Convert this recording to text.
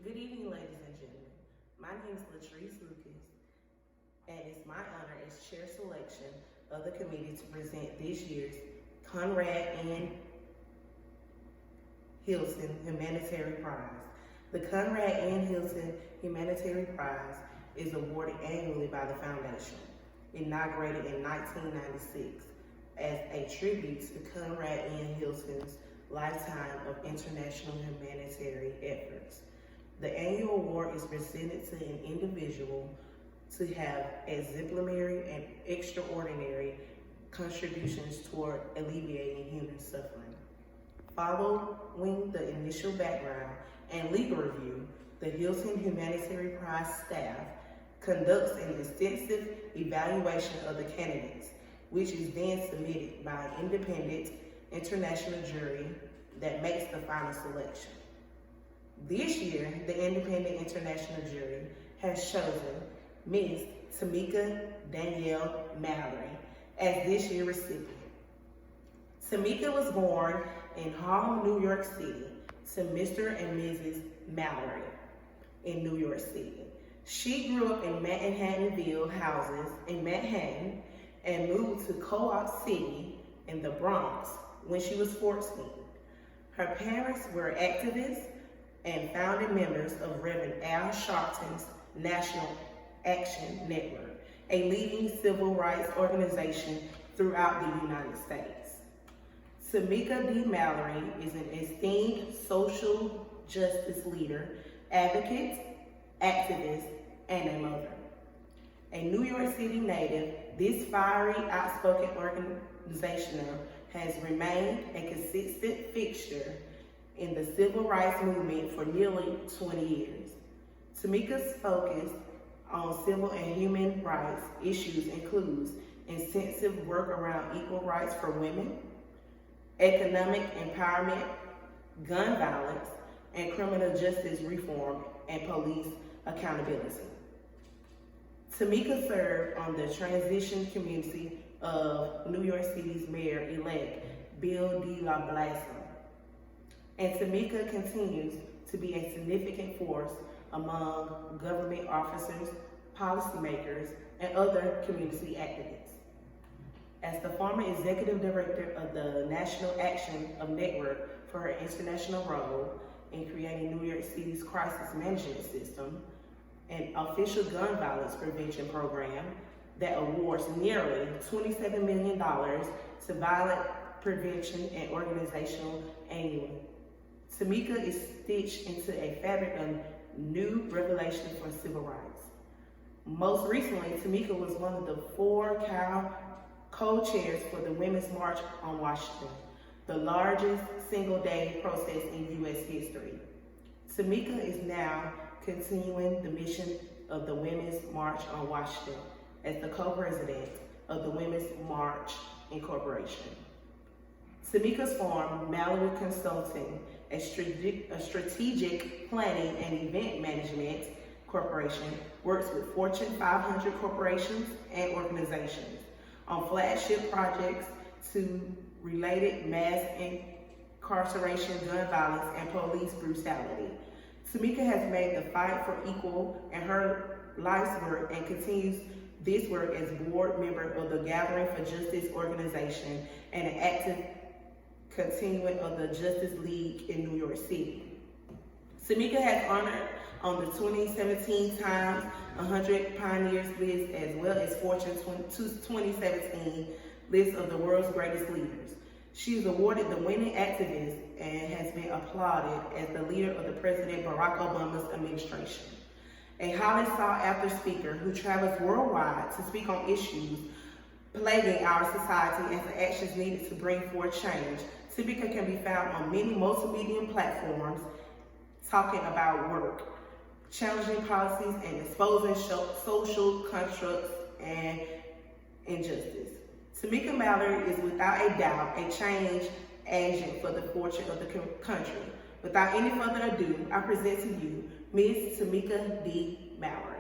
Good evening, ladies and gentlemen. My name is Latreese, and it's my honor as chair selection of the committee to present this year's Conrad N. Hilton Humanitarian Prize. The Conrad N. Hilton Humanitarian Prize is awarded annually by the foundation, inaugurated in 1996 as a tribute to Conrad N. Hilton's lifetime of international humanitarian efforts. The annual award is presented to an individual to have exemplary and extraordinary contributions toward alleviating human suffering. Following the initial background and legal review, the Hilton Humanitarian Prize staff conducts an extensive evaluation of the candidates, which is then submitted by an independent international jury that makes the final selection. This year, the independent international jury has chosen Ms. Tamika Danielle Mallory as this year's recipient. Tamika was born in Harlem, New York City to Mr. and Mrs. Mallory in New York City. She grew up in Manhattanville houses in Manhattan and moved to Co-op City in the Bronx when she was 14. Her parents were activists and founding members of Reverend Al Sharpton's National Action Network, a leading civil rights organization throughout the United States. Tamika D. Mallory is an esteemed social justice leader, advocate, activist, and a mother. A New York City native, this fiery, outspoken organizational has remained a consistent fixture in the civil rights movement for nearly 20 years. Tamika's focus on civil and human rights issues includes extensive work around equal rights for women, economic empowerment, gun violence, and criminal justice reform and police accountability. Tamika served on the transition committee of New York City's mayor-elect, Bill de Blasio. And Tamika continues to be a significant force among government officers, policymakers, and other community activists. As the former executive director of the National Action Network for her international role in creating New York City's crisis management system, an official gun violence prevention program that awards nearly $27 million to violent prevention and organizational annually. Tamika is stitched into a fabric of new revelations for civil rights. Most recently, Tamika was one of the 4 co-chairs for the Women's March on Washington, the largest single-day protest in U.S. history. Tamika is now continuing the mission of the Women's March on Washington as the co-president of the Women's March Incorporation. Tamika's firm, Mallory Consulting, a strategic planning and event management corporation, works with Fortune 500 corporations and organizations on flagship projects to related mass incarceration, gun violence, and police brutality. Tamika has made the fight for equal in her life's work and continues this work as board member of the Gathering for Justice organization and an active continuing of the Justice League in New York City. Tamika has honored on the 2017 Times 100 Pioneers list as well as Fortune 2017 list of the world's greatest leaders. She is awarded the Winning Activist and has been applauded as the leader of the President Barack Obama's administration. A highly sought after speaker who travels worldwide to speak on issues plaguing our society and the actions needed to bring forth change. Tamika can be found on many multimedia platforms talking about work, challenging policies, and exposing social constructs and injustice. Tamika Mallory is without a doubt a change agent for the fortune of the country. Without any further ado, I present to you Ms. Tamika D. Mallory.